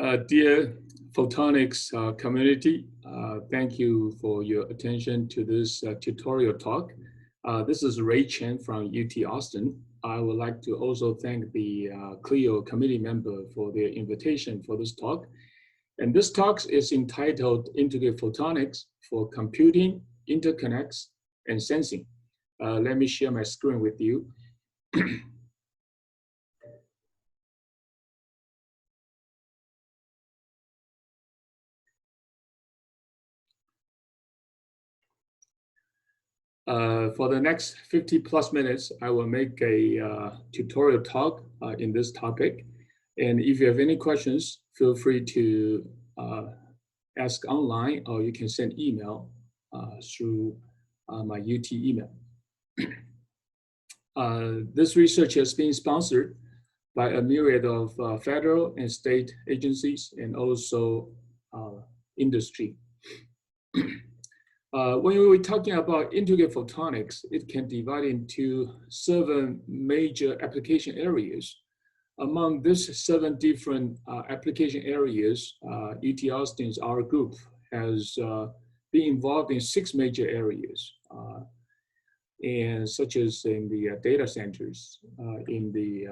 Dear Photonics community, thank you for your attention to this tutorial talk. This is Ray Chen from UT Austin. I would like to also thank the CLEO committee member for their invitation for this talk. And this talk is entitled Integrated Photonics for Computing, Interconnects, and Sensing. Let me share my screen with you. For the next 50+ minutes, I will make a tutorial talk in this topic. And if you have any questions, feel free to ask online, or you can send email through my UT email. This research has been sponsored by a myriad of federal and state agencies and also industry. When we're talking about integrated photonics, it can divide into 7 major application areas. Among these 7 different application areas, UT Austin's our group has been involved in 6 major areas, and such as in the data centers, in the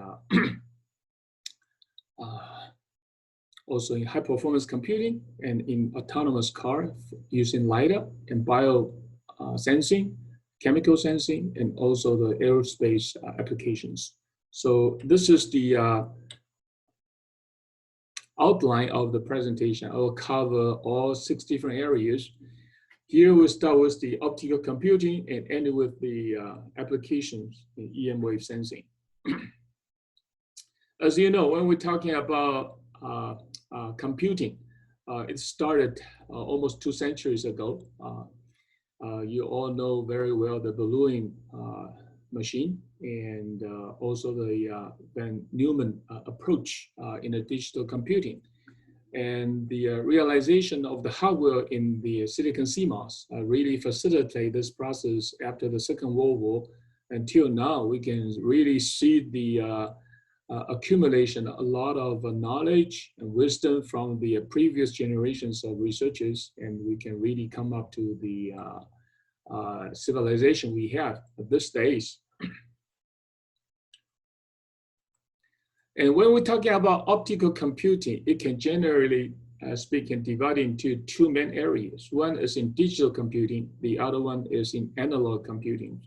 also in high performance computing and in autonomous car using LiDAR and bio sensing, chemical sensing, and also the aerospace applications. So this is the outline of the presentation. I will cover all 6 different areas. Here we start with the optical computing and end with the applications in EM wave sensing. As you know, when we're talking about computing, it started almost 2 centuries ago. You all know very well the ballooning machine and also the Van Neumann approach in the digital computing. And the realization of the hardware in the silicon CMOS really facilitate this process after the Second World War. Until now, we can really see the accumulation, a lot of knowledge and wisdom from the previous generations of researchers, and we can really come up to the civilization we have at this stage. And when we're talking about optical computing, it can generally speaking divide into 2 main areas. One is in digital computing, the other one is in analog computing.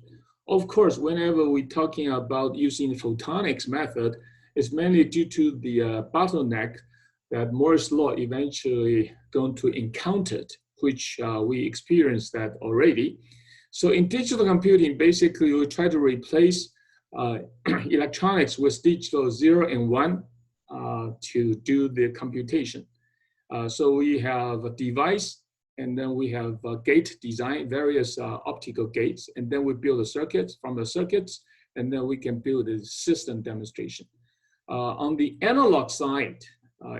Of course, whenever we're talking about using photonics method, it's mainly due to the bottleneck that Moore's law eventually going to encounter, which we experienced that already. So in digital computing, basically we try to replace electronics with digital 0 and 1 to do the computation. So we have a device, and then we have a gate design, various optical gates, and then we build a circuit from the circuits, and then we can build a system demonstration. On the analog side,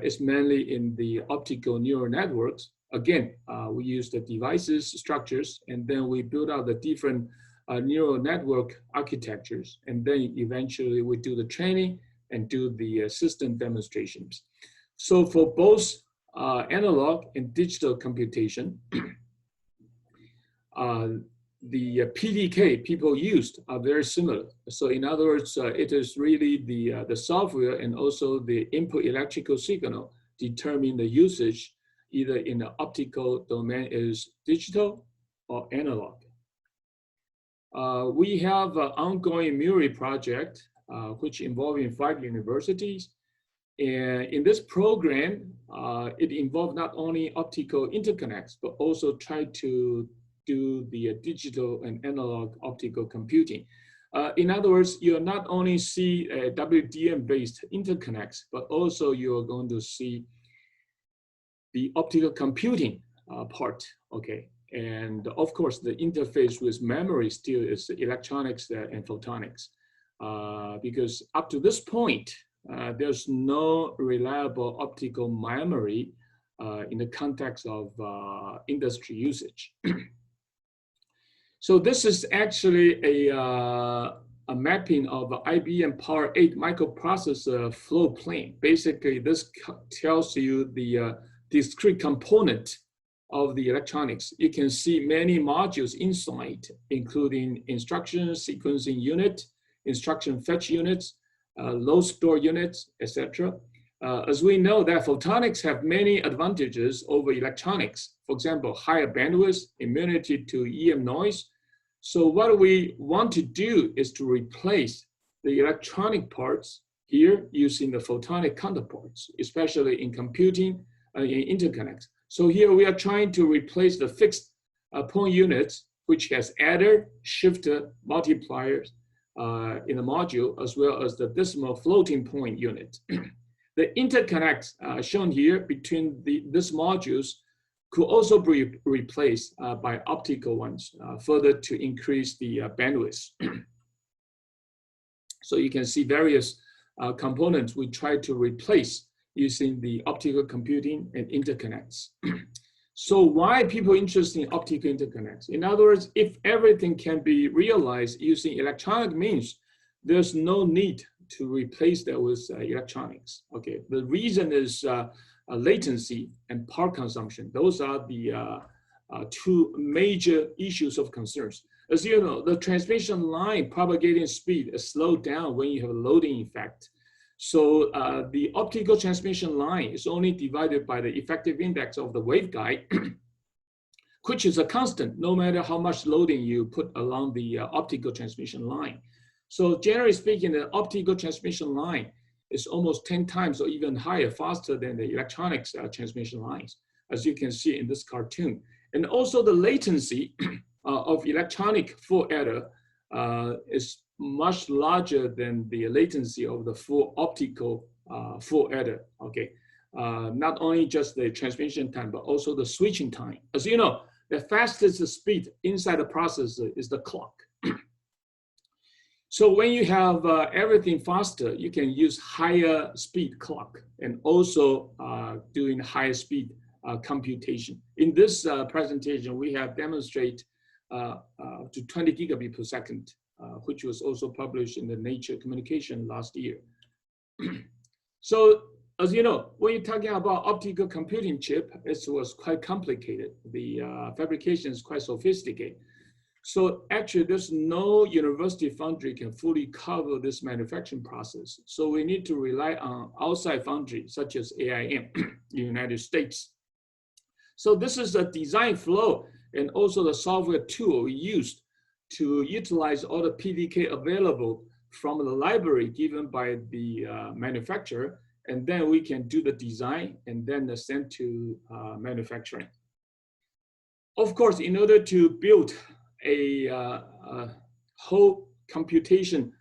it's mainly in the optical neural networks. Again, we use the devices, structures, and then we build out the different neural network architectures, and then eventually we do the training and do the system demonstrations. So for both analog and digital computation, the PDK people used are very similar. So in other words, it is really the software and also the input electrical signal determine the usage, either in the optical domain is digital or analog. We have an ongoing MURI project, which involving 5 universities. And in this program, it involved not only optical interconnects, but also try to do the digital and analog optical computing. In other words, you'll not only see WDM-based interconnects, but also you're going to see the optical computing part, okay? And of course, the interface with memory still is electronics and photonics. Because up to this point, there's no reliable optical memory in the context of industry usage. So this is actually a a mapping of IBM Power 8 microprocessor flow plane. Basically, this tells you the discrete component of the electronics. You can see many modules inside, including instruction sequencing unit, instruction fetch units, load store units, etc. As we know that photonics have many advantages over electronics. For example, higher bandwidth, immunity to EM noise. So what we want to do is to replace the electronic parts here using the photonic counterparts, especially in computing and in interconnects. So here we are trying to replace the fixed point units, which has adder, shifter, multipliers in the module, as well as the decimal floating point unit. The interconnects shown here between these modules could also be replaced by optical ones, further to increase the bandwidth. So you can see various components we try to replace using the optical computing and interconnects. So why people interested in optical interconnects? In other words, if everything can be realized using electronic means, there's no need to replace that with electronics. Okay, the reason is latency and power consumption. Those are the two major issues of concerns. As you know, the transmission line propagating speed is slowed down when you have a loading effect. So the optical transmission line is only divided by the effective index of the waveguide, which is a constant no matter how much loading you put along the optical transmission line. So generally speaking, the optical transmission line is almost 10 times or even higher, faster than the electronics transmission lines, as you can see in this cartoon. And also the latency of electronic full adder is much larger than the latency of the full optical full adder, okay? Not only just the transmission time, but also the switching time. As you know, the fastest speed inside the processor is the clock. So when you have everything faster, you can use higher speed clock and also doing higher speed computation. In this presentation, we have demonstrated to 20 gigabit per second, which was also published in the Nature Communication last year. So as you know, when you're talking about optical computing chip, it was quite complicated. The fabrication is quite sophisticated. So actually, there's no university foundry can fully cover this manufacturing process. So we need to rely on outside foundry, such as AIM in the United States. So this is a design flow and also the software tool we used to utilize all the PDK available from the library given by the manufacturer. And then we can do the design and then send to manufacturing. Of course, in order to build a whole computation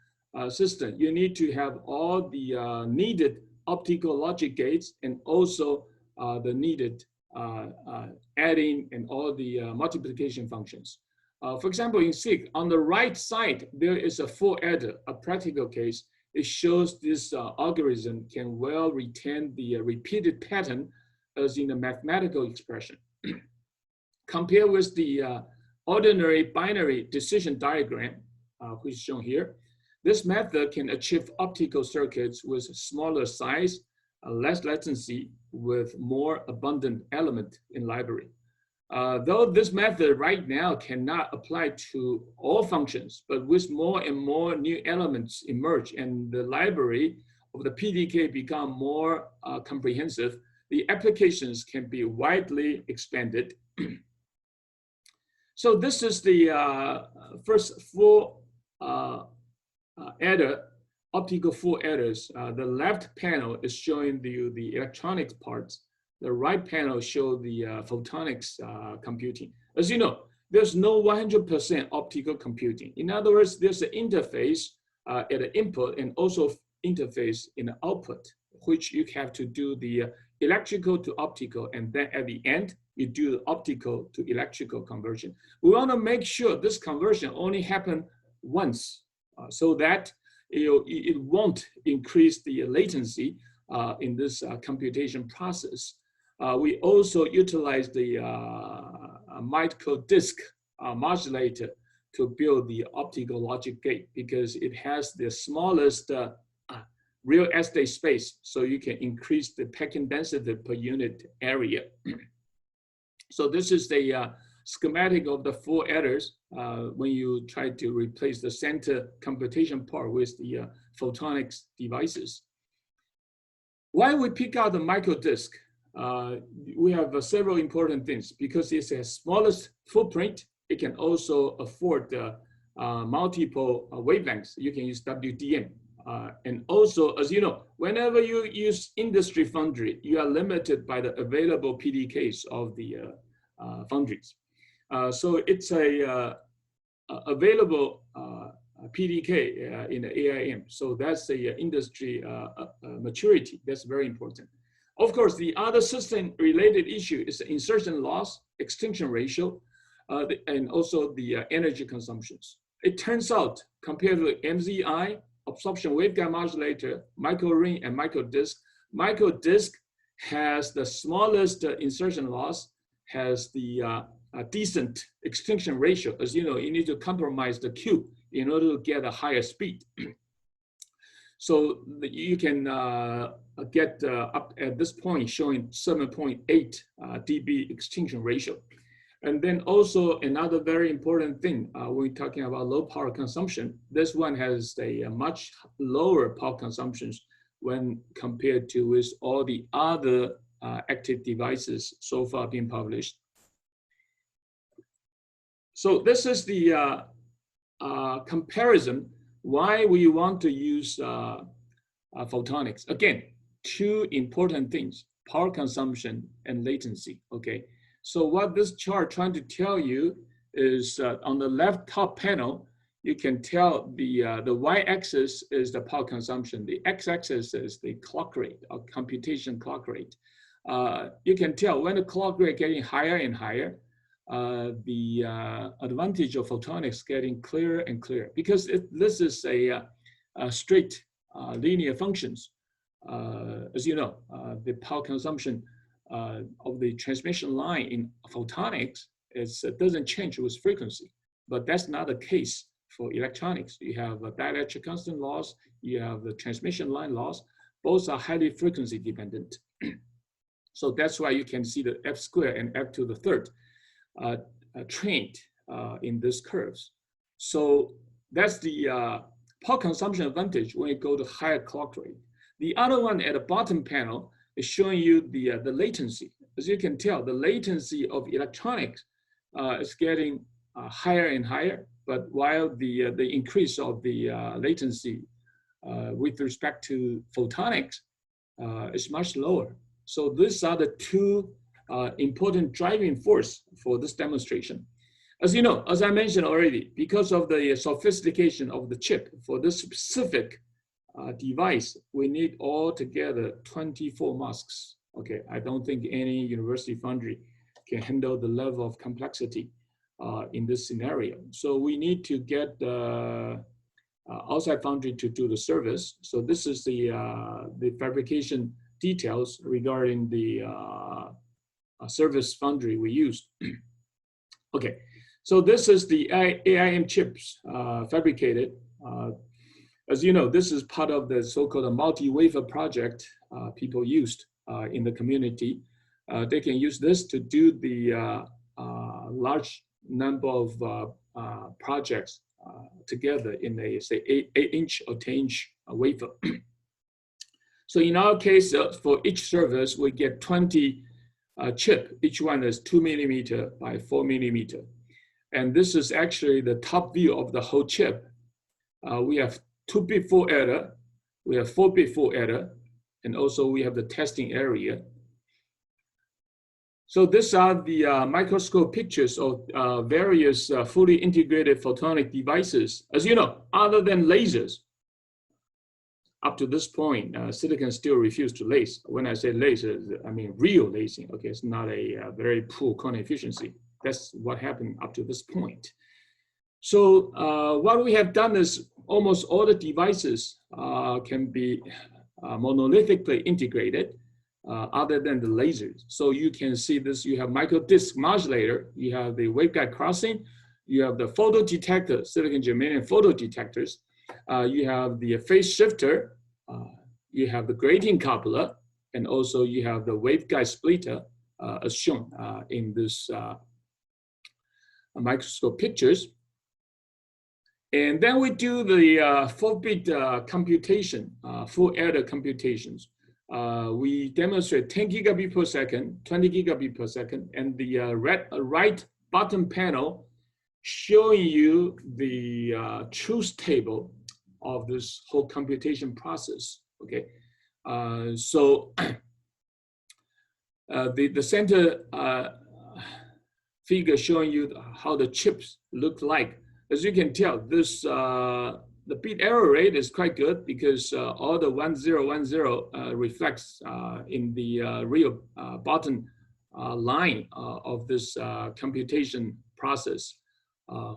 system, you need to have all the needed optical logic gates and also the needed adding and all the multiplication functions. For example, in SIG, on the right side, there is a full adder, a practical case. It shows this algorithm can well retain the repeated pattern as in a mathematical expression. Compared with the ordinary binary decision diagram, which is shown here, this method can achieve optical circuits with smaller size, less latency, with more abundant element in library. Though this method right now cannot apply to all functions, but with more and more new elements emerge and the library of the PDK become more comprehensive, the applications can be widely expanded. So this is the first full adder, optical full adders. The left panel is showing the electronics parts. The right panel shows the photonics computing. As you know, there's no 100% optical computing. In other words, there's an interface at the input and also interface in the output, which you have to do the electrical to optical, and then at the end, you do the optical to electrical conversion. We want to make sure this conversion only happens once so that it won't increase the latency in this computation process. We also utilize the micro disk modulator to build the optical logic gate because it has the smallest real estate space, so you can increase the packing density per unit area. So this is the schematic of the 4 adders when you try to replace the center computation part with the photonics devices. Why we pick out the micro disk? We have several important things because it's the smallest footprint. It can also afford multiple wavelengths. You can use WDM. And also, as you know, whenever you use industry foundry, you are limited by the available PDKs of the foundries. So it's a available PDK in the AIM. So that's the industry maturity. That's very important. Of course, the other system-related issue is the insertion loss, extinction ratio, and also the energy consumptions. It turns out, compared to MZI, absorption waveguide modulator, microring, and microdisc has the smallest insertion loss, has the decent extinction ratio. As you know, you need to compromise the Q in order to get a higher speed. So you can get up at this point showing 7.8 dB extinction ratio. And then also another very important thing, we're talking about low power consumption. This one has a much lower power consumptions when compared to with all the other active devices so far being published. So this is the comparison why we want to use photonics. Again, 2 important things, power consumption and latency, okay? So what this chart trying to tell you is on the left top panel, you can tell the y-axis is the power consumption. The x-axis is the clock rate or computation clock rate. You can tell when the clock rate getting higher and higher, the advantage of photonics getting clearer and clearer because this is a straight linear functions. As you know, the power consumption of the transmission line in photonics doesn't change with frequency, but that's not the case for electronics. You have a dielectric constant loss, you have the transmission line loss, both are highly frequency dependent. So that's why you can see the F squared and F to the third trend in these curves. So that's the power consumption advantage when you go to higher clock rate. The other one at the bottom panel is showing you the latency. As you can tell, the latency of electronics is getting higher and higher, but while the increase of the latency with respect to photonics is much lower. So these are the 2 important driving force for this demonstration. As you know, as I mentioned already, because of the sophistication of the chip for this specific device, we need altogether 24 masks. Okay, I don't think any university foundry can handle the level of complexity in this scenario. So we need to get the outside foundry to do the service. So this is the fabrication details regarding the service foundry we used. Okay, so this is the AIM chips fabricated. As you know, this is part of the so-called multi-wafer project people used in the community. They can use this to do the large number of projects together in a, say, 8-inch or 10-inch wafer. So in our case, for each service, we get 20 chip. Each one is 2 millimeter by 4 millimeter. And this is actually the top view of the whole chip. We have 2-bit full adder, we have 4-bit full adder, and also we have the testing area. So these are the microscope pictures of various fully integrated photonic devices. As you know, other than lasers, up to this point, silicon still refused to lace. When I say laser, I mean real lacing. Okay, it's not a very poor quantum efficiency. That's what happened up to this point. So what we have done is almost all the devices can be monolithically integrated other than the lasers. So you can see this, you have micro disc modulator, you have the waveguide crossing, You have the photodetector, silicon germanium photodetectors. You have the phase shifter. You have the grating coupler, and also you have the waveguide splitter, as shown in this microscope pictures. And then we do the 4-bit computation, full adder computations. We demonstrate 10 gigabit per second, 20 gigabit per second, and the right bottom panel showing you the truth table of this whole computation process. Okay, so the center figure showing you how the chips look like. As you can tell, this the bit error rate is quite good because all the 1010 reflects in the real bottom line of this computation process,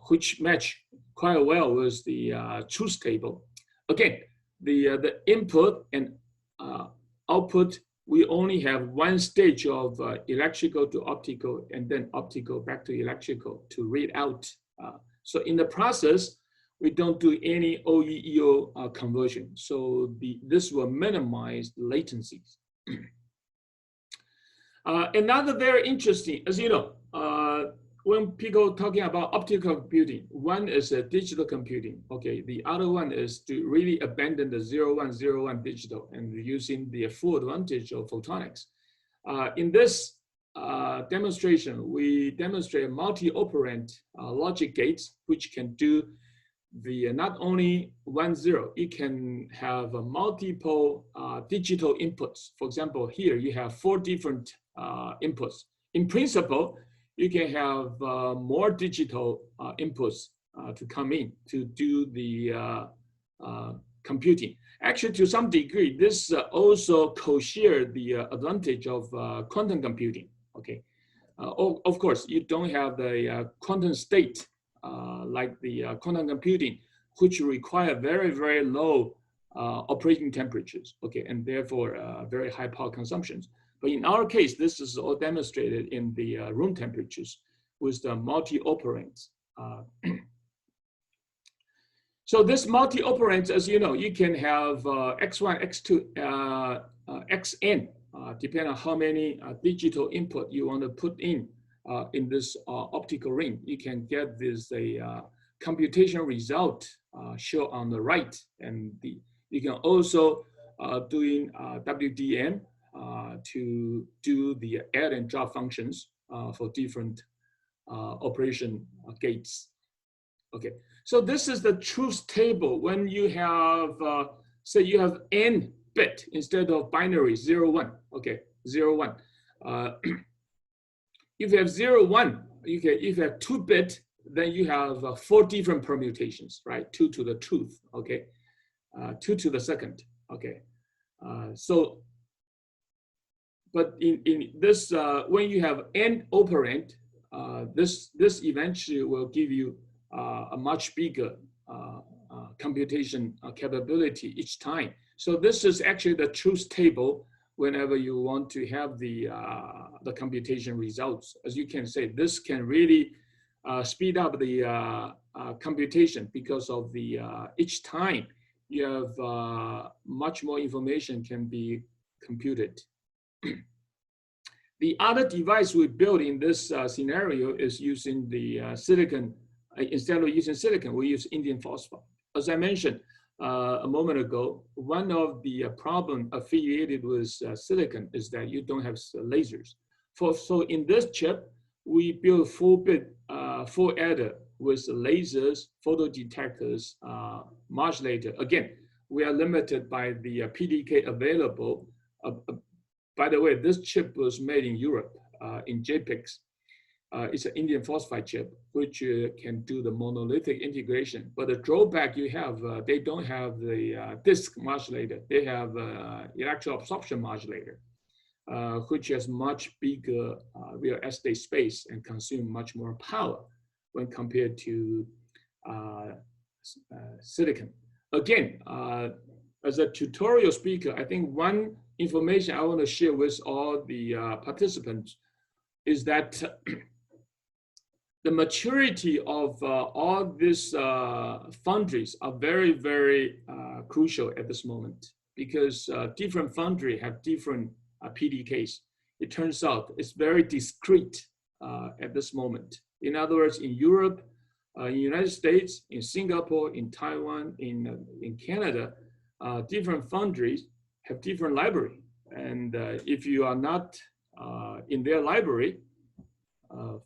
which match quite well with the truth table. Again, the input and output, we only have one stage of electrical to optical and then optical back to electrical to read out. So in the process, we don't do any OEEO conversion. So this will minimize latencies. Another very interesting, as you know, when people talking about optical computing, one is digital computing. Okay, the other one is to really abandon the 0101 digital and using the full advantage of photonics. In this demonstration, we demonstrate multi-operand logic gates, which can do the not only 10, it can have multiple digital inputs. For example, here you have 4 different inputs. In principle, you can have more digital inputs to come in to do the computing. Actually, to some degree, this also co-share the advantage of quantum computing. Okay, of course, you don't have the quantum state like the quantum computing, which require very, very low operating temperatures. Okay, and therefore very high power consumptions. But in our case, this is all demonstrated in the room temperatures with the multi-operands. So this multi-operands, as you know, you can have x1, x2, xn, depending on how many digital input you want to put in this optical ring. You can get this computation result shown on the right, and you can also doing WDM to do the add and drop functions for different operation gates. Okay, so this is the truth table when you have, say you have n bit instead of binary 0, 1, okay, 0, 1. If you have 0, 1, if you have 2 bit, then you have 4 different permutations, right? 2 to the truth, okay? 2 to the second, okay? But in this, when you have n operand, this eventually will give you a much bigger computation capability each time. So this is actually the truth table whenever you want to have the computation results. As you can say, this can really speed up the computation because of the each time you have much more information can be computed. The other device we built in this scenario is using the silicon. Instead of using silicon, we use indium phosphide. As I mentioned a moment ago, one of the problem affiliated with silicon is that you don't have lasers. So in this chip, we build full adder with lasers, photodetectors, modulator. Again, we are limited by the PDK available. By the way, this chip was made in Europe, in JPEGs. It's an indium phosphide chip, which can do the monolithic integration. But the drawback you have, they don't have the disk modulator. They have electro absorption modulator, which has much bigger real estate space and consume much more power when compared to silicon. Again, as a tutorial speaker, I think one information I want to share with all the participants is that the maturity of all these foundries are very, very crucial at this moment, because different foundry have different PDKs. It turns out it's very discrete at this moment. In other words, in Europe, in the United States, in Singapore, in Taiwan, in Canada, different foundries have different library. And if you are not in their library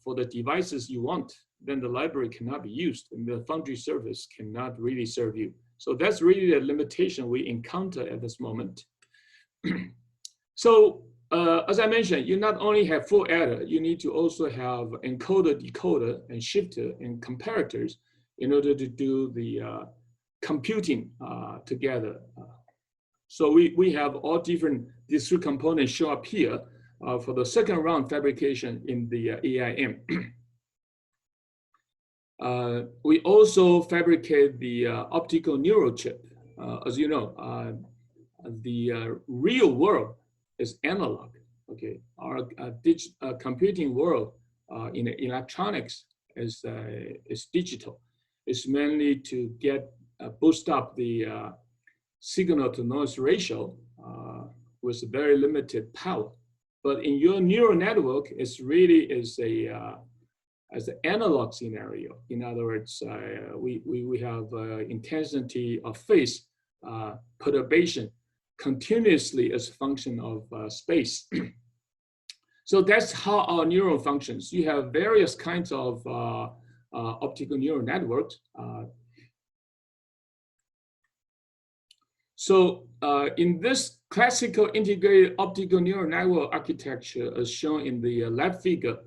for the devices you want, then the library cannot be used and the foundry service cannot really serve you. So that's really the limitation we encounter at this moment. So as I mentioned, you not only have full adder, you need to also have encoder, decoder, and shifter and comparators in order to do the computing together. So we have all different discrete components show up here for the second round fabrication in the AIM. We also fabricate the optical neural chip. As you know, the real world is analog. Okay, our computing world in electronics is digital. It's mainly to get boost up the signal to noise ratio with very limited power. But in your neural network, it's really as an analog scenario. In other words, we have intensity of phase perturbation continuously as a function of space. So that's how our neuron functions. You have various kinds of optical neural networks. So in this classical integrated optical neural network architecture, as shown in the left figure,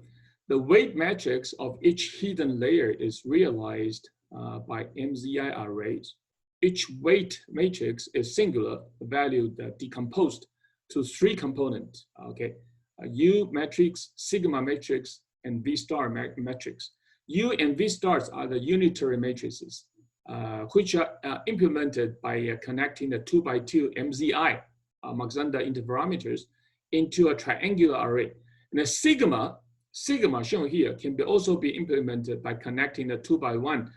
the weight matrix of each hidden layer is realized by MZI arrays. Each weight matrix is singular, valued decomposed to 3 components, okay? U matrix, sigma matrix, and V star matrix. U and V stars are the unitary matrices, which are implemented by connecting the 2x2 MZI, Mach-Zehnder interferometers, into a triangular array. And the sigma shown here can also be implemented by connecting the 2x1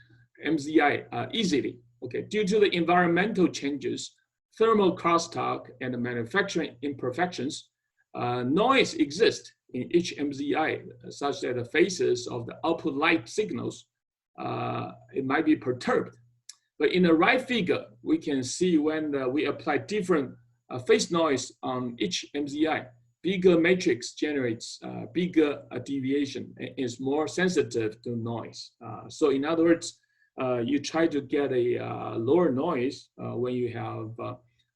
MZI easily. Okay, due to the environmental changes, thermal crosstalk, and the manufacturing imperfections, noise exists in each MZI, such that the phases of the output light signals, it might be perturbed. But in the right figure, we can see when we apply different phase noise on each MZI, bigger matrix generates bigger deviation and is more sensitive to noise. So in other words, you try to get a lower noise when you have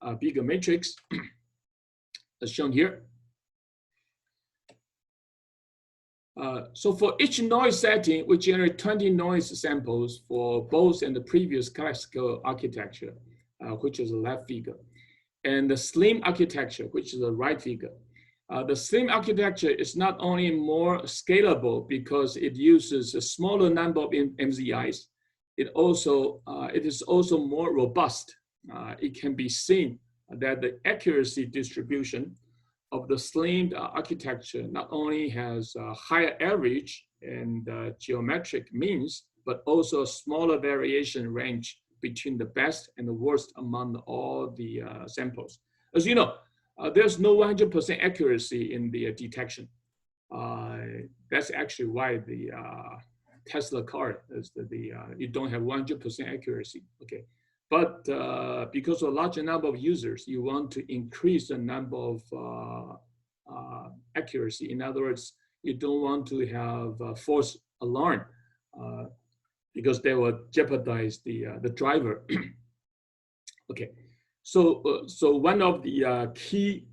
a bigger matrix, as shown here. So for each noise setting, we generate 20 noise samples for both in the previous classical architecture, which is the left figure, and the slim architecture, which is the right figure. The slim architecture is not only more scalable because it uses a smaller number of MZIs, it is also more robust. It can be seen that the accuracy distribution of the slim architecture not only has a higher average and geometric means, but also a smaller variation range between the best and the worst among all the samples. As you know, there's no 100% accuracy in the detection. That's actually why the Tesla car is you don't have 100% accuracy, okay? But because of a larger number of users, you want to increase the number of accuracy. In other words, you don't want to have a false alarm because they will jeopardize the driver. Okay, so one of the key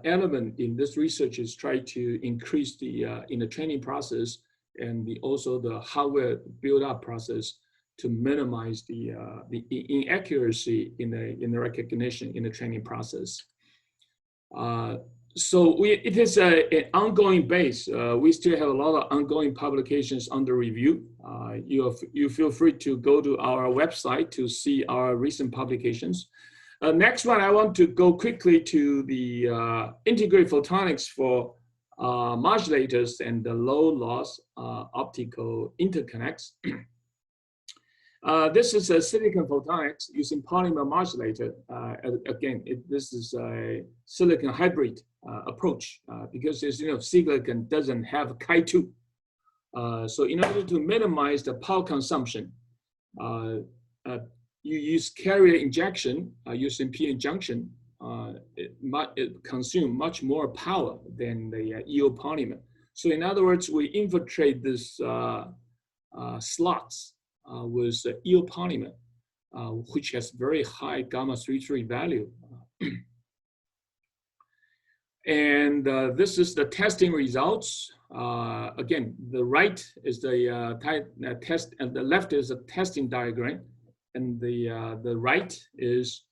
element in this research is try to increase the in the training process and also the hardware build-up process to minimize the inaccuracy in the recognition in the training process. So it is an ongoing base. We still have a lot of ongoing publications under review. You feel free to go to our website to see our recent publications. Next one, I want to go quickly to the integrated photonics for modulators and the low loss optical interconnects. This is a silicon photonics using polymer modulator. Again, this is a silicon hybrid approach because silicon doesn't have Chi2. So in order to minimize the power consumption, you use carrier injection using p-n junction. It consumes much more power than the EO polymer. So in other words, we infiltrate this slots with EO polymer, which has very high gamma 33 value. And this is the testing results. Again, the right is the test, and the left is a testing diagram, and the right is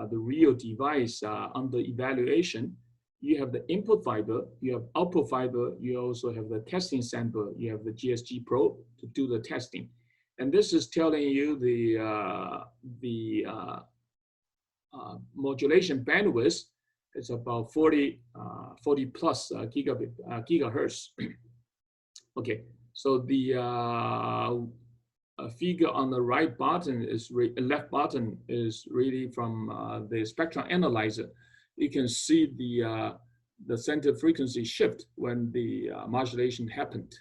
the real device under evaluation. You have the input fiber, you have output fiber, you also have the testing sample, you have the GSG probe to do the testing. And this is telling you the modulation bandwidth is about 40 plus gigahertz. Okay, so the figure on the right button is left button is really from the spectrum analyzer. You can see the center frequency shift when the modulation happened.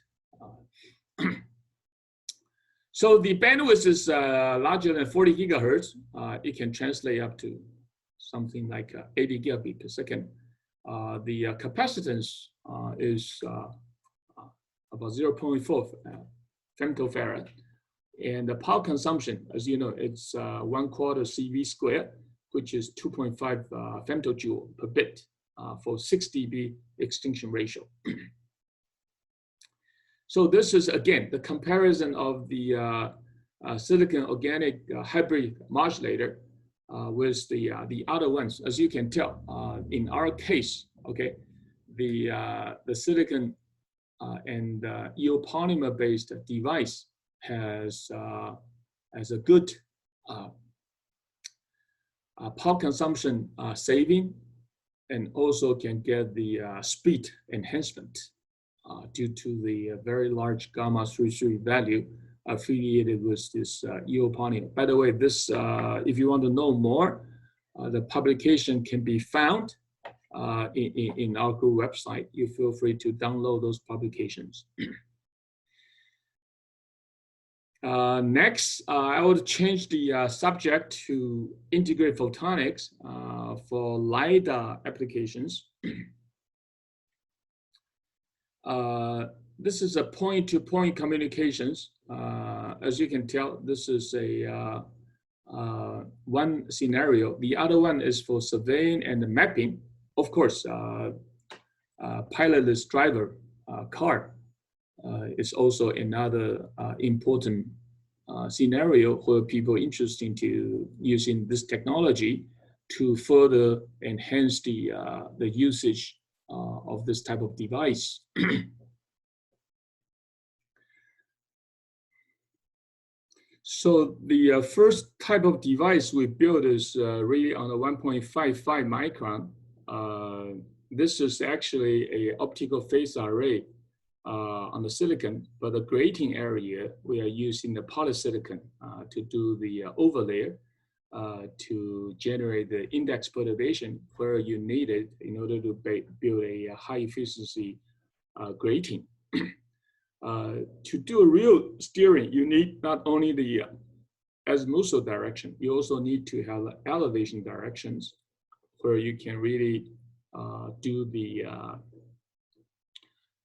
So the bandwidth is larger than 40 gigahertz. It can translate up to something like 80 gigabit per second. The capacitance is about 0.4 femtofarad. And the power consumption, as you know, it's 1/4 CV squared, which is 2.5 femtojoule per bit for 6 dB extinction ratio. So this is, again, the comparison of the silicon organic hybrid modulator with the other ones. As you can tell, in our case, okay, the silicon and EO polymer based device has a good power consumption saving, and also can get the speed enhancement due to the very large gamma 33 value affiliated with this EO polymer. By the way, this if you want to know more, the publication can be found in our group website. You feel free to download those publications. Next, I will change the subject to integrate photonics for LiDAR applications. This is a point-to-point communications. As you can tell, this is a one scenario. The other one is for surveying and mapping. Of course, pilotless driver car is also another important scenario where people are interested to using this technology to further enhance the usage of this type of device. So the first type of device we built is really on a 1.55 micron. This is actually an optical phase array on the silicon, but the grating area, we are using the polysilicon to do the overlay to generate the index perturbation where you need it in order to build a high efficiency grating. To do a real steering, you need not only the azimuthal direction, you also need to have elevation directions where you can really do the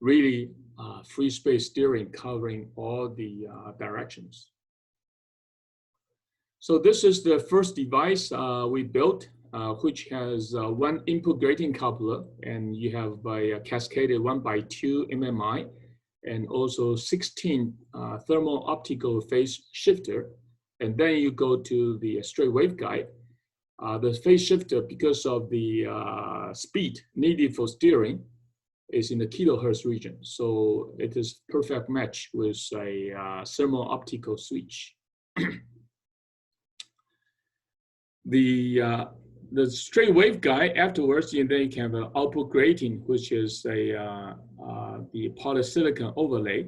free space steering covering all the directions. So this is the first device we built, which has one input grating coupler, and you have by cascaded 1x2 MMI, and also 16 thermal optical phase shifter. And then you go to the straight waveguide. The phase shifter, because of the speed needed for steering, is in the kilohertz region. So it is perfect match with a thermal optical switch. The the straight waveguide afterwards, and then you can have an output grating, which is the polysilicon overlay.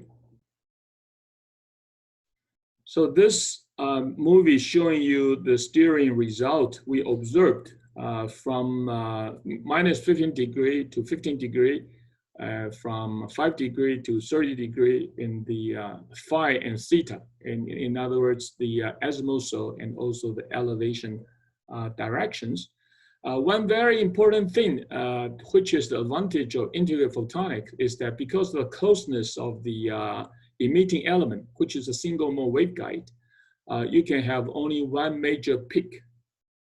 So this movie showing you the steering result we observed from minus 15 degree to 15 degree, from 5 degree to 30 degree in the phi and theta. In other words, the azimuthal and also the elevation directions. One very important thing, which is the advantage of integrated photonics, is that because of the closeness of the emitting element, which is a single mode waveguide, you can have only one major peak.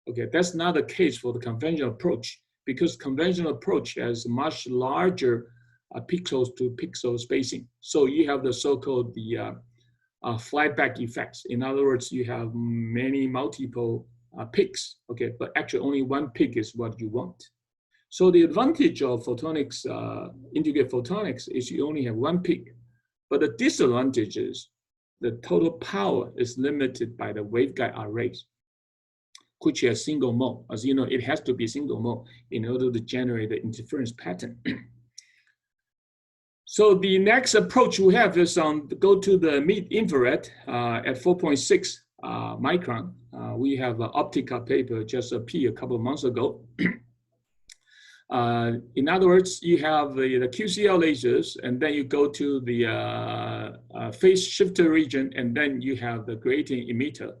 Okay, that's not the case for the conventional approach, because conventional approach has much larger pixels to pixel spacing. So you have the so-called flyback effects. In other words, you have many multiple peaks, okay, but actually only one peak is what you want. So the advantage of photonics, integrated photonics, is you only have one peak. But the disadvantage is the total power is limited by the waveguide arrays, which is single mode. As you know, it has to be single mode in order to generate the interference pattern. So the next approach we have is go to the mid-infrared at 4.6 micron. We have an optical paper just appeared a couple of months ago. In other words, you have the QCL lasers, and then you go to the phase shifter region, and then you have the grating emitter,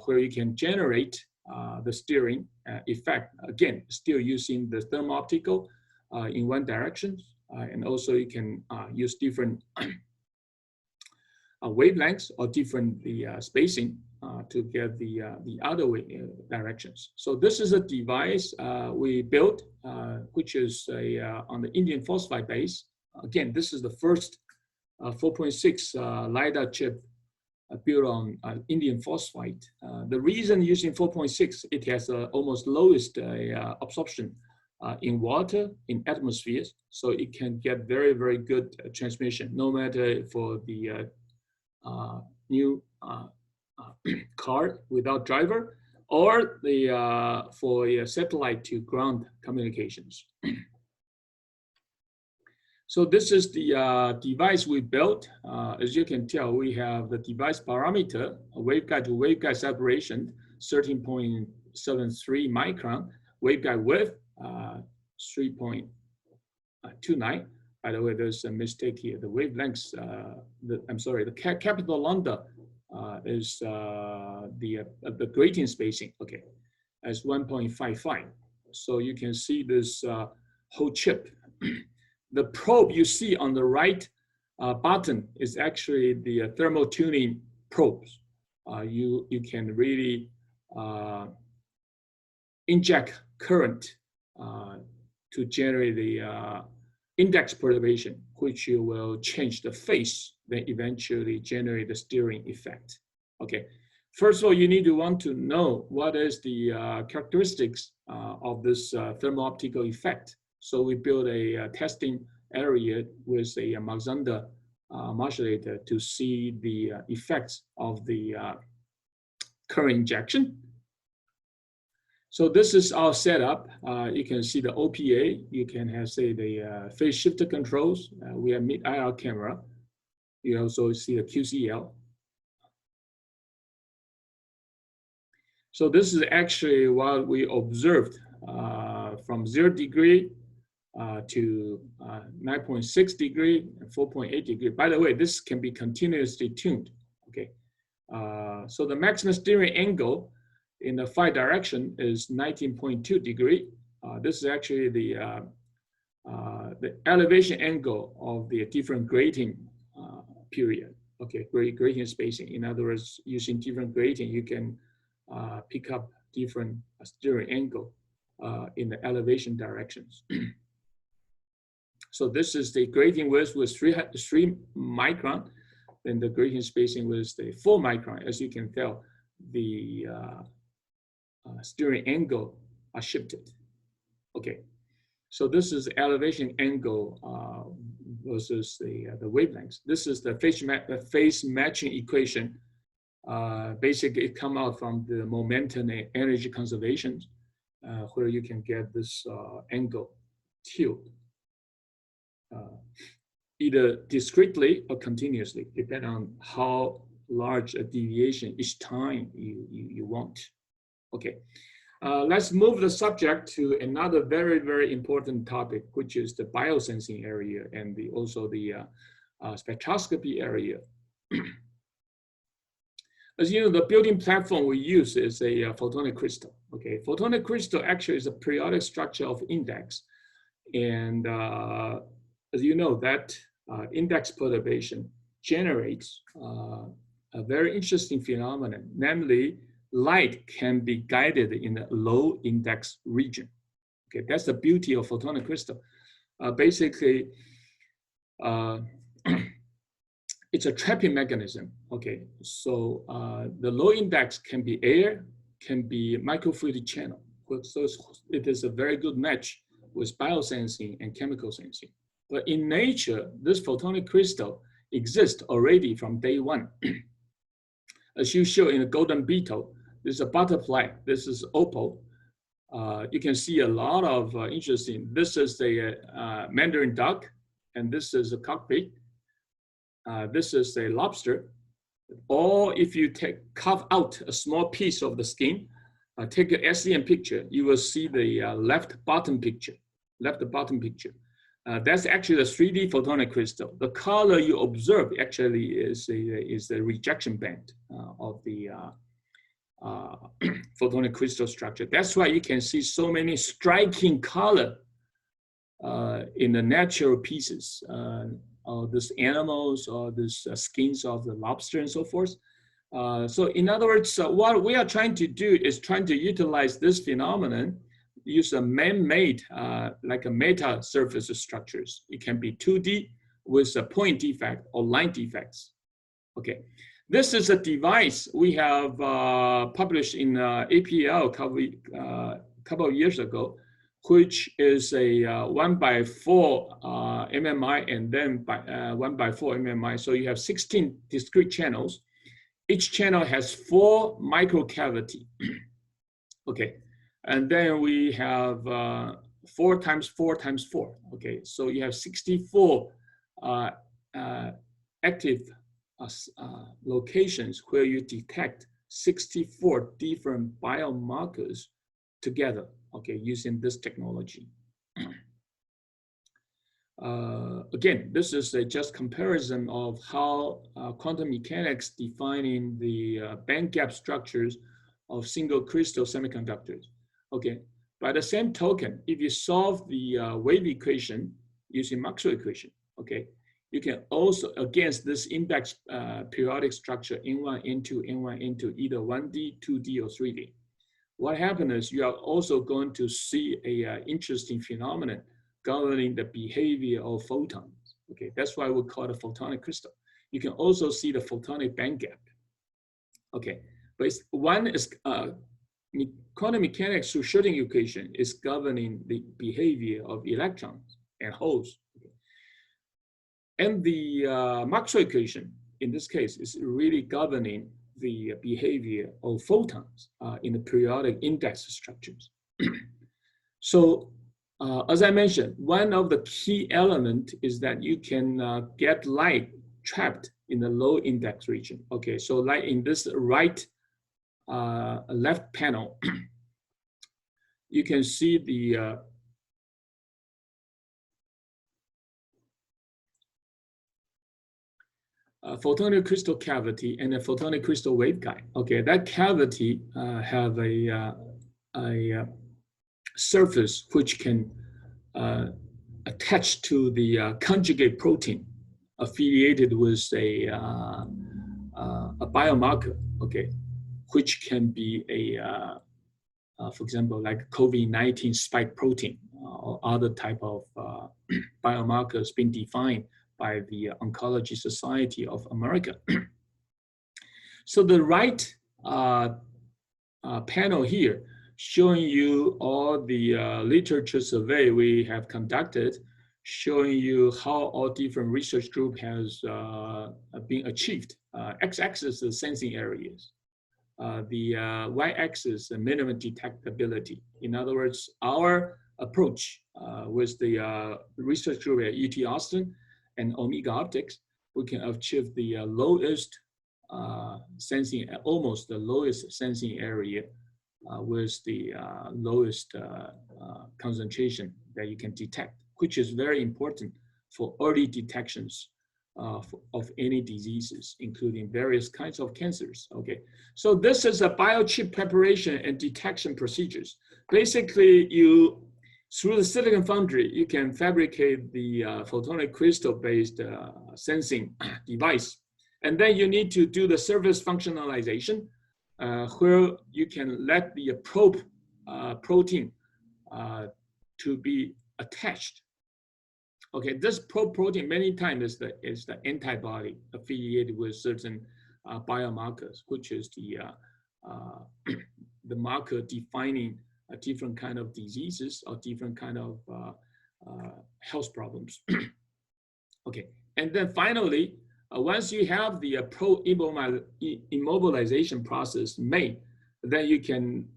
where you can generate the steering effect. Again, still using the thermo-optical in one direction, and also you can use different wavelengths or different spacing to get the other way directions. So this is a device we built, which is on the indium phosphide base. Again, this is the first 4.6 LiDAR chip built on indium phosphide. The reason using 4.6, it has almost lowest absorption in water, in atmospheres, so it can get very, very good transmission, no matter for the new car without driver, or the for a satellite to ground communications. So this is the device we built. As you can tell, we have the device parameter, a waveguide to waveguide separation, 13.73 micron, waveguide width, 3.29. By the way, there's a mistake here. The wavelengths, I'm sorry, the capital lambda is the grating spacing, okay, as 1.55. So you can see this whole chip. The probe you see on the right button is actually the thermal tuning probes. You can really inject current to generate the index perturbation, which you will change the phase, then eventually generate the steering effect. Okay, first of all, you need to want to know what is the characteristics of this thermo-optical effect. So we built a testing area with a Mach-Zehnder modulator to see the effects of the current injection. So this is our setup. You can see the OPA. You can have, say, the phase shifter controls. We have mid-IR camera. You also see the QCL. So this is actually what we observed from 0 degree to 9.6 degree and 4.8 degree. By the way, this can be continuously tuned. Okay. So the maximum steering angle in the phi direction is 19.2 degree. This is actually the elevation angle of the different grating period. Okay, grating spacing. In other words, using different grating, you can pick up different steering angle in the elevation directions. So this is the grating width with 3 micron, then the grating spacing with the 4 micron. As you can tell, the steering angle are shifted. Okay, so this is the elevation angle versus the wavelengths. This is the phase matching equation. Basically, it comes out from the momentum and energy conservation. where you can get this angle tilt, either discretely or continuously, depending on how large a deviation each time you want. Okay, let's move the subject to another very, very important topic, which is the biosensing area and also the spectroscopy area. As you know, the building platform we use is a photonic crystal. Okay, photonic crystal actually is a periodic structure of index, and as you know, that index perturbation generates a very interesting phenomenon, namely light can be guided in a low index region. Okay, that's the beauty of photonic crystal. Basically, it's a trapping mechanism. Okay, so the low index can be air, can be microfluidic channel. So it is a very good match with biosensing and chemical sensing. But in nature, this photonic crystal exists already from day one. As you show in the golden beetle, this is a butterfly, this is opal. You can see a lot of interesting, this is the mandarin duck, and this is a cockpit. This is a lobster. Or if you carve out a small piece of the skin, take an SEM picture, you will see the left bottom picture. That's actually the 3D photonic crystal. The color you observe actually is the rejection band of the photonic crystal structure. That's why you can see so many striking color in the natural pieces of these animals or these skins of the lobster and so forth. So in other words, what we are trying to do is trying to utilize this phenomenon, use a man-made, like a meta surface structures. It can be 2D with a point defect or line defects. Okay, this is a device we have published in APL a couple of years ago, which is a 1x4 MMI and then 1x4 MMI. So you have 16 discrete channels. Each channel has 4 microcavity. Okay. And then we have 4 times 4 times 4. Okay, so you have 64 active locations where you detect 64 different biomarkers together. Okay, using this technology. Again, this is a just comparison of how quantum mechanics defining the band gap structures of single crystal semiconductors. Okay, by the same token, if you solve the wave equation using Maxwell equation, okay, you can also, against this index periodic structure, N1, N2, N1, N2, either 1D, 2D, or 3D. What happens is you are also going to see a interesting phenomenon governing the behavior of photons. Okay, that's why we call it a photonic crystal. You can also see the photonic band gap. Okay, but one is quantum mechanics through Schrödinger equation is governing the behavior of electrons and holes. Okay. And the Maxwell equation, in this case, is really governing the behavior of photons in the periodic index structures. So, as I mentioned, one of the key elements is that you can get light trapped in the low index region. Okay, so like in this left panel, you can see the photonic crystal cavity and a photonic crystal waveguide. Okay, that cavity have a surface which can attach to the conjugate protein affiliated with a biomarker. Okay, which can be for example, like COVID-19 spike protein or other type of biomarkers being defined by the Oncology Society of America. So the right panel here showing you all the literature survey we have conducted, showing you how all different research group has been achieved. X-axis is sensing areas. the y-axis, minimum detectability. In other words, our approach with the research group at UT Austin and Omega Optics, we can achieve the lowest sensing, almost the lowest sensing area with the lowest concentration that you can detect, which is very important for early detections of any diseases, including various kinds of cancers. Okay, so this is a biochip preparation and detection procedures. Basically, through the silicon foundry, you can fabricate the photonic crystal-based sensing device. And then you need to do the surface functionalization, where you can let the probe protein to be attached. Okay, this probe protein many times is the antibody affiliated with certain biomarkers, which is the marker defining a different kind of diseases or different kind of health problems. Okay, and then finally, once you have the immobilization process made, then you can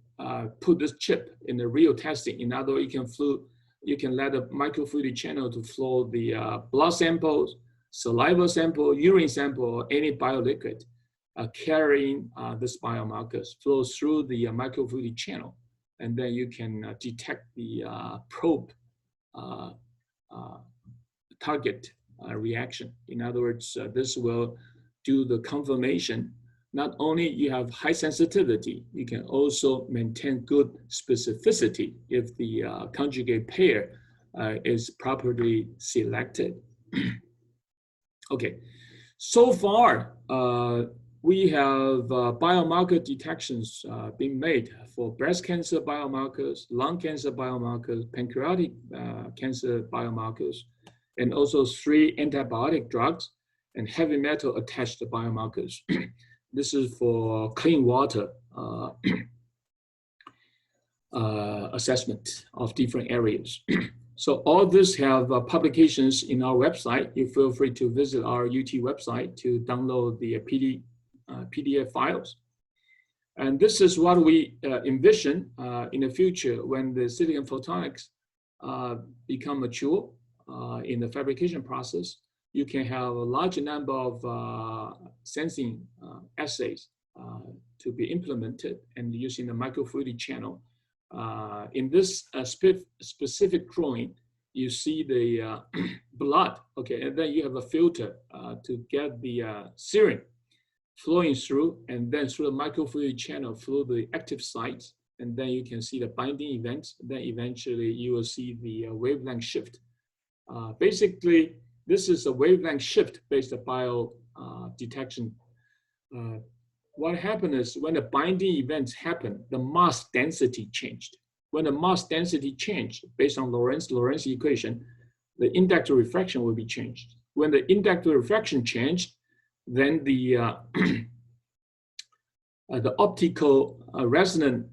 put this chip in the real testing. In other words, you can let a microfluidic channel to flow the blood samples, saliva sample, urine sample, or any bioliquid carrying this biomarkers flow through the microfluidic channel. And then you can detect the probe target reaction. In other words, this will do the confirmation. Not only you have high sensitivity, you can also maintain good specificity if the conjugate pair is properly selected. Okay, so far we have biomarker detections being made for breast cancer biomarkers, lung cancer biomarkers, pancreatic cancer biomarkers, and also 3 antibiotic drugs and heavy metal attached biomarkers. This is for clean water assessment of different areas. So all this have publications in our website. You feel free to visit our UT website to download the PDF files. And this is what we envision in the future when the silicon photonics become mature in the fabrication process. You can have a large number of sensing assays to be implemented and using the microfluidic channel. In this specific drawing, you see the blood, okay, and then you have a filter to get the serum flowing through, and then through the microfluidic channel through the active sites, and then you can see the binding events. Then eventually you will see the wavelength shift. Basically, this is a wavelength shift based bio detection. What happened is when the binding events happen, the mass density changed. When the mass density changed, based on Lorentz equation, the index of refraction will be changed. When the index of refraction changed, then the optical resonant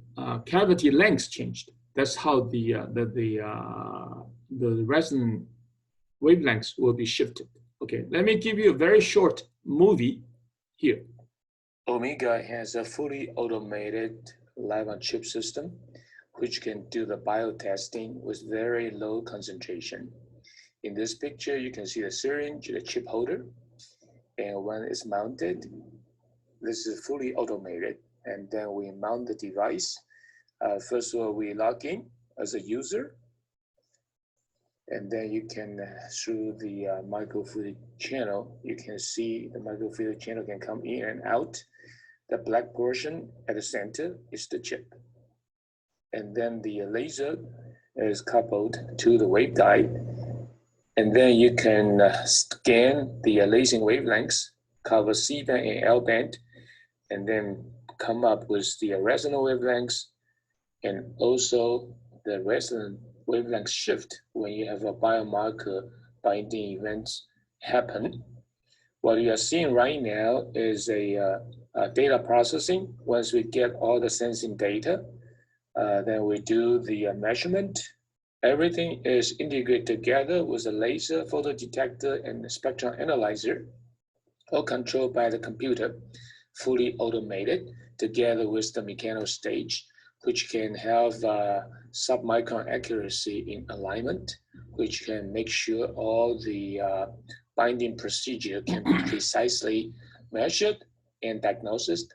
cavity length changed. That's how the resonant wavelengths will be shifted. Okay, let me give you a very short movie here. Omega has a fully automated lab-on-chip system, which can do the biotesting with very low concentration. In this picture, you can see the syringe, the chip holder, and when it's mounted, this is fully automated. And then we mount the device. First of all, we log in as a user. And then you can, through the microfluidic channel, you can see the microfluidic channel can come in and out. The black portion at the center is the chip. And then the laser is coupled to the waveguide. And then you can scan the lasing wavelengths, cover C-band and L-band, and then come up with the resonant wavelengths and also the resonant wavelength shift when you have a biomarker binding events happen. What you are seeing right now is a data processing. Once we get all the sensing data, then we do the measurement. Everything is integrated together with a laser, photodetector, and a spectrum analyzer, all controlled by the computer, fully automated. together with the mechanical stage, which can have sub-micron accuracy in alignment, which can make sure all the binding procedure can be precisely measured and diagnosed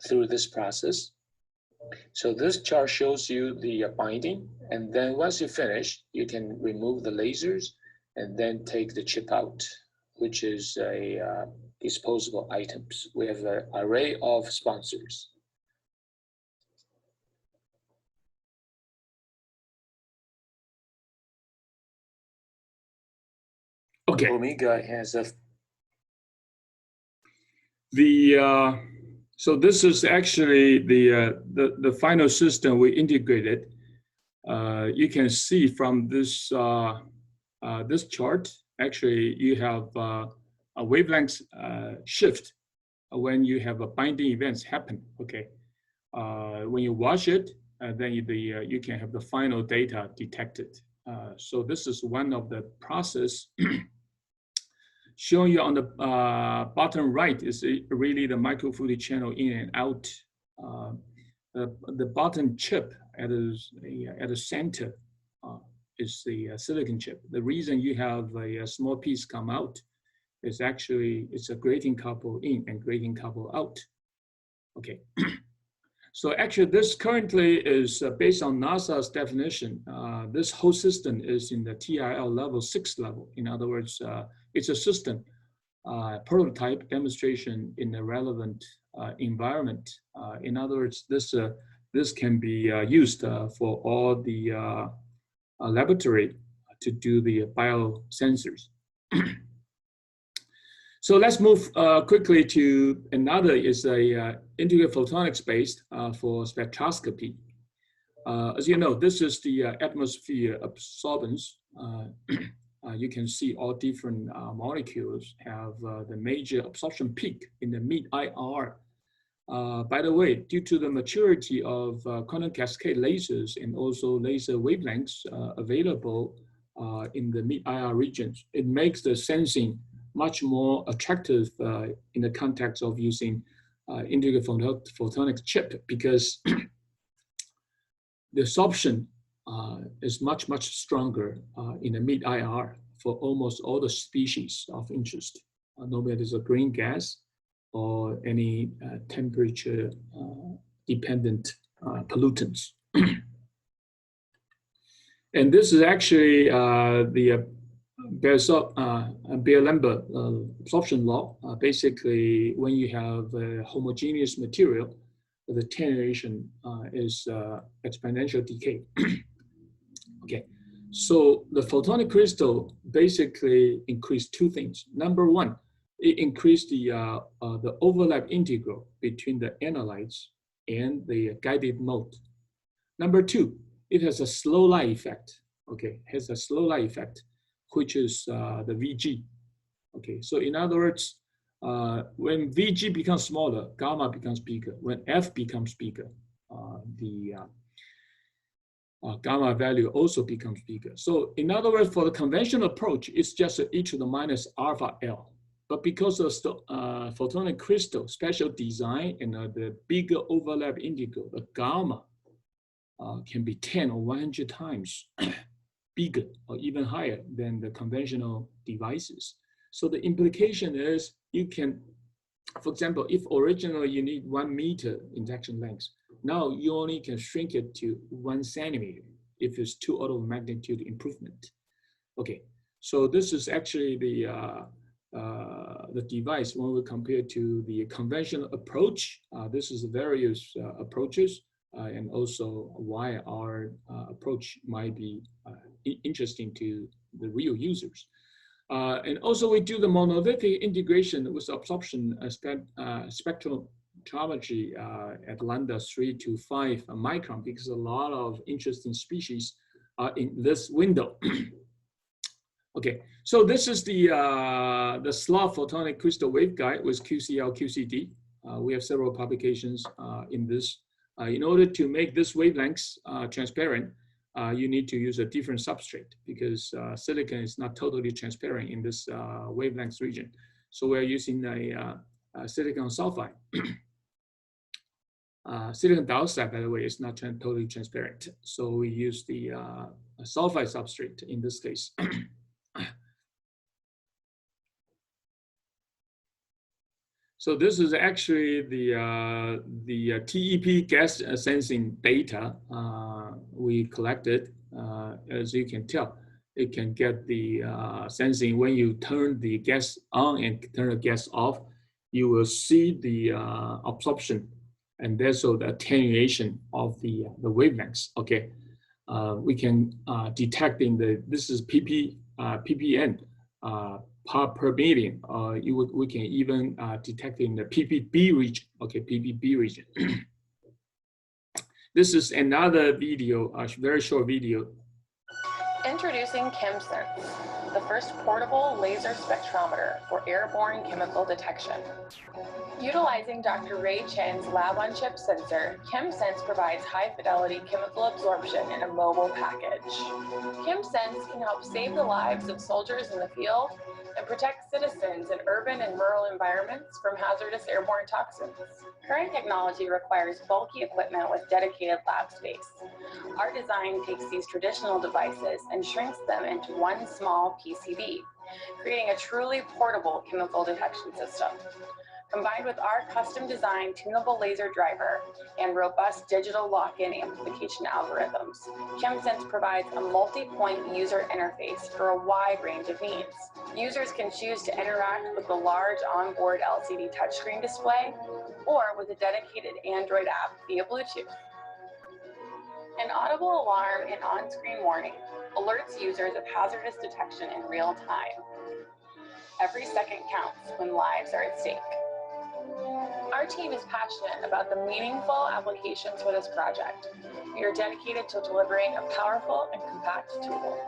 through this process. So this chart shows you the binding, and then once you finish, you can remove the lasers and then take the chip out, which is a disposable items. We have an array of sponsors. Okay. Omega has a so this is actually the final system we integrated. You can see from this this chart. Actually, you have a wavelength shift when you have a binding events happen. Okay, when you watch it, then you can have the final data detected. So this is one of the process. Showing you on the bottom right is really the microfluidic channel in and out. The bottom chip at the center is the silicon chip. The reason you have a small piece come out is actually it's a grating couple in and grating couple out. Okay. So actually this currently is based on NASA's definition. This whole system is in the TIL level 6 level. In other words, it's a system prototype demonstration in a relevant environment. In other words, this can be used for all the laboratory to do the biosensors. So let's move quickly to another is a integrated photonics based for spectroscopy. As you know, this is the atmosphere absorbance. You can see all different molecules have the major absorption peak in the mid-IR. By the way, due to the maturity of quantum cascade lasers and also laser wavelengths available in the mid-IR regions, it makes the sensing much more attractive in the context of using integrated photonics chip because the absorption is much stronger in the mid-IR for almost all the species of interest, no matter it's a green gas or any temperature dependent pollutants. And this is actually the Beer-Lambert absorption law. Basically, when you have a homogeneous material, the attenuation is exponential decay. Okay, so the photonic crystal basically increased two things. Number one, it increased the overlap integral between the analytes and the guided mode. Number two, it has a slow light effect. Okay, has a slow light effect, which is the VG. Okay, so in other words, when VG becomes smaller, gamma becomes bigger. When F becomes bigger, the gamma value also becomes bigger. So in other words, for the conventional approach, it's just e to the minus alpha L. But because of photonic crystal special design and the bigger overlap integral, the gamma can be 10 or 100 times bigger or even higher than the conventional devices. So the implication is you can, for example, if originally you need 1 meter induction length, now you only can shrink it to 1 centimeter if it's 2 order of magnitude improvement. Okay, so this is actually the device when we compare to the conventional approach. This is various approaches and also why our approach might be interesting to the real users. And also we do the monolithic integration with absorption spectrometry at lambda 3 to 5 micron because a lot of interesting species are in this window. Okay, so this is the slot photonic crystal waveguide with QCL, QCD. We have several publications in this. In order to make this wavelengths transparent, you need to use a different substrate because silicon is not totally transparent in this wavelength region. So we're using a silicon sulfide. Silicon dioxide, by the way, is not totally transparent. So we use the sulfide substrate in this case. So this is actually the TEP gas sensing data we collected. As you can tell, it can get the sensing when you turn the gas on and turn the gas off. You will see the absorption and also the attenuation of the wavelengths. Okay, we can detect in this is ppn. Part per million. We can even detect in the ppb region. Okay, ppb region. This is another video, a very short video. Introducing ChemSense, the first portable laser spectrometer for airborne chemical detection. Utilizing Dr. Ray Chen's lab-on-chip sensor, ChemSense provides high-fidelity chemical absorption in a mobile package. ChemSense can help save the lives of soldiers in the field and protect citizens in urban and rural environments from hazardous airborne toxins. Current technology requires bulky equipment with dedicated lab space. Our design takes these traditional devices and shrinks them into one small PCB, creating a truly portable chemical detection system. Combined with our custom-designed tunable laser driver and robust digital lock-in amplification algorithms, ChemSense provides a multi-point user interface for a wide range of needs. Users can choose to interact with the large onboard LCD touchscreen display or with a dedicated Android app via Bluetooth. An audible alarm and on-screen warning alerts users of hazardous detection in real time. Every second counts when lives are at stake. Our team is passionate about the meaningful applications for this project. We are dedicated to delivering a powerful and compact tool.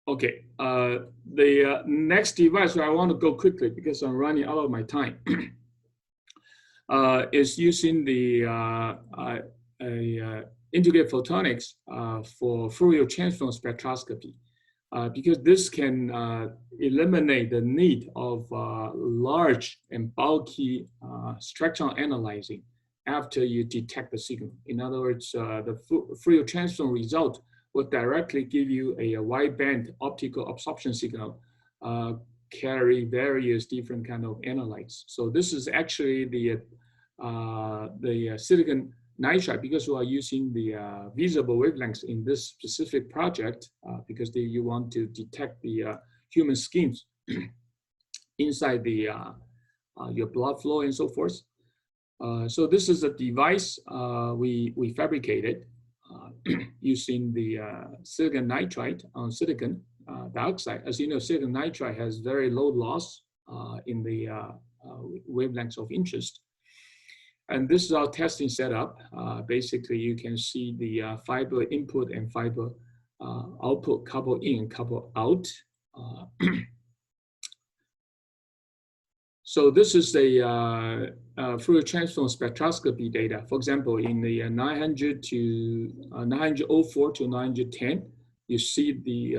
Okay, the next device I want to go quickly because I'm running out of my time. Is using the integrated photonics for Fourier transform spectroscopy, because this can eliminate the need of large and bulky spectrum analyzing after you detect the signal. In other words, the Fourier transform result will directly give you a wideband optical absorption signal, carry various different kind of analytes. So this is actually the silicon nitride, because we are using the visible wavelengths in this specific project, because you want to detect the human skins inside the your blood flow and so forth. So this is a device we fabricated using the silicon nitride on silicon dioxide. As you know, silicon nitride has very low loss in the wavelengths of interest. And this is our testing setup. Basically, you can see the fiber input and fiber output couple in, couple out. So this is a Fourier transform spectroscopy data. For example, in the 904 to 910, you see the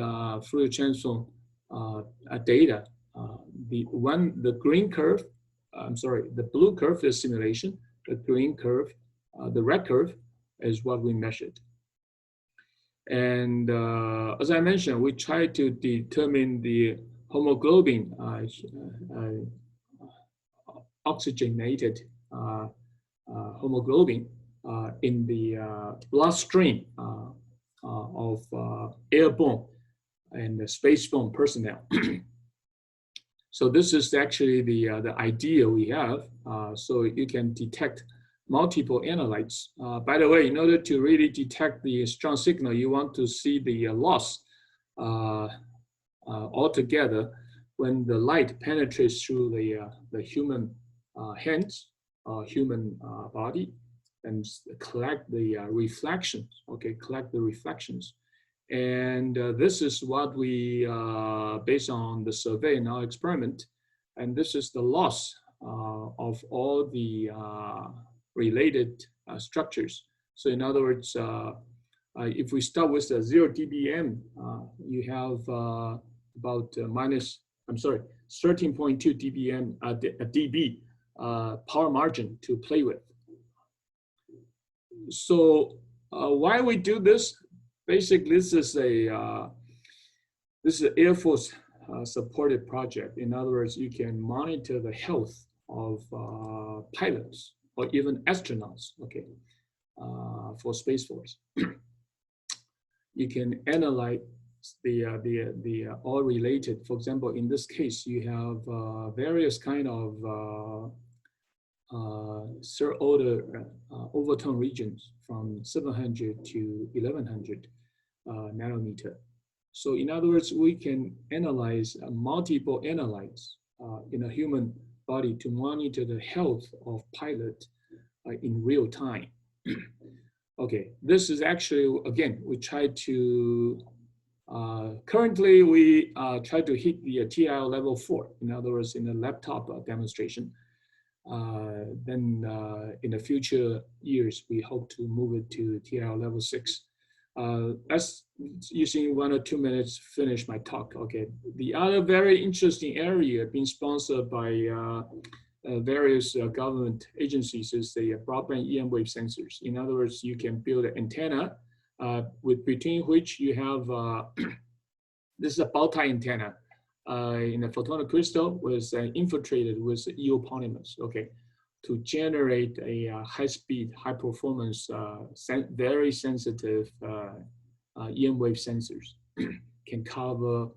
Fourier transform data. The green curve, the blue curve is simulation. The green curve, the red curve is what we measured. And as I mentioned, we tried to determine the hemoglobin, oxygenated hemoglobin in the bloodstream of airborne and spaceborne personnel. So this is actually the idea we have. So you can detect multiple analytes. By the way, in order to really detect the strong signal, you want to see the loss altogether when the light penetrates through the human hands, human body, and collect the reflections. Okay, collect the reflections. And this is what we, based on the survey in our experiment, and this is the loss of all the related structures. So in other words, if we start with the 0 dBm, you have about 13.2 dB power margin to play with. So why we do this? Basically, this is an Air Force supported project. In other words, you can monitor the health of pilots or even astronauts, okay, for Space Force. You can analyze the all related. For example, in this case, you have various kind of third order overtone regions from 700 to 1100 nanometer. So in other words, we can analyze multiple analytes in a human body to monitor the health of pilot in real time. Okay, this is actually, again, we try to, currently we try to hit the TIL level 4, in other words, in the laptop demonstration. Then in the future years, we hope to move it to TIL level 6. That's using 1 or 2 minutes finish my talk. Okay, the other very interesting area being sponsored by various government agencies is the broadband EM wave sensors. In other words, you can build an antenna between which you have this is a bow tie antenna in a photonic crystal was infiltrated with EO polymers. Okay, to generate a high-speed, high-performance, very sensitive EM wave sensors. Can cover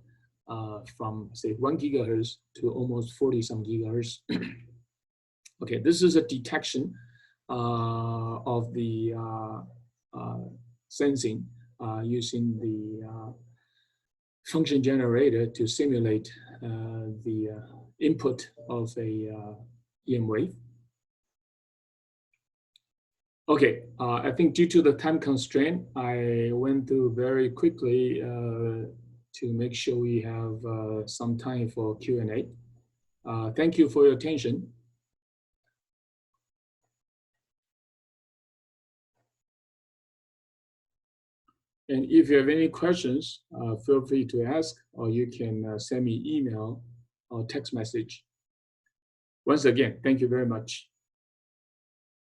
from, say, 1 gigahertz to almost 40-some gigahertz. Okay, this is a detection of the sensing using the function generator to simulate the input of a EM wave. Okay, I think due to the time constraint, I went through very quickly to make sure we have some time for Q&A. Thank you for your attention. And if you have any questions, feel free to ask, or you can send me email or text message. Once again, thank you very much.